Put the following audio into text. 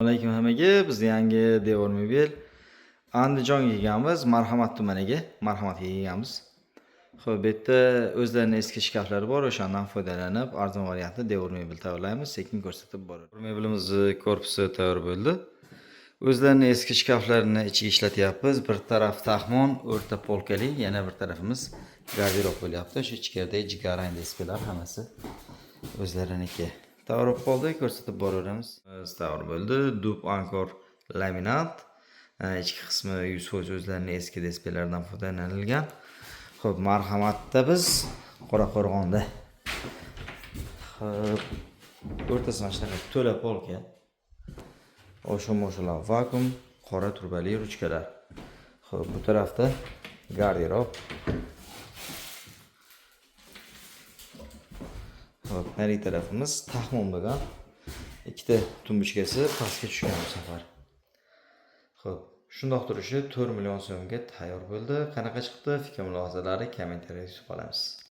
Alaykum hammaga. Biz yangi devor mebel Andijonga kelganmiz, Marhamat tumaniga, Marhamatga kelganmiz. Xo'p, bu yerda o'zlarining eski shkaflari bor, o'shandan foydalanib arzon variantda devor mebel tayyorlaymiz, sekin ko'rsatib boramiz. Mebelimizni korpusi tayyor bo'ldi. O'zlarining eski shkaflarini ichiga ishlatyapmiz. Bir taraf taxmon, o'rta polkali, yana bir tarafimiz garderob bo'lyapti. Shu ichkaridagi jigarrang displeylar hammasi o'zlariniki. Tayyor qoldi, ko'rsatib boraveramiz. Tayyor bo'ldi. Dub ankor laminat. Ichki qismi 100% o'zlarining eski displeylardan foydalanilgan. Xo'p, Marhamatda biz Qoraqo'rg'onda. Xo'p, o'rtasidan shunaqa to'la polka. O'sha vakuum, qora turbali ruchkalar. Xo'p, bu tarafda garderob. Xo'p, nari tarafimiz taxmon bo'lgan. Ikkita tumbuchkasi pastga tushgan bu safar. Xo'p, shundoq turishi 4 million so'mga tayyor bo'ldi. Qanaqa chiqdi? Fikr mulohazalari kommentariyada yozib qolamiz.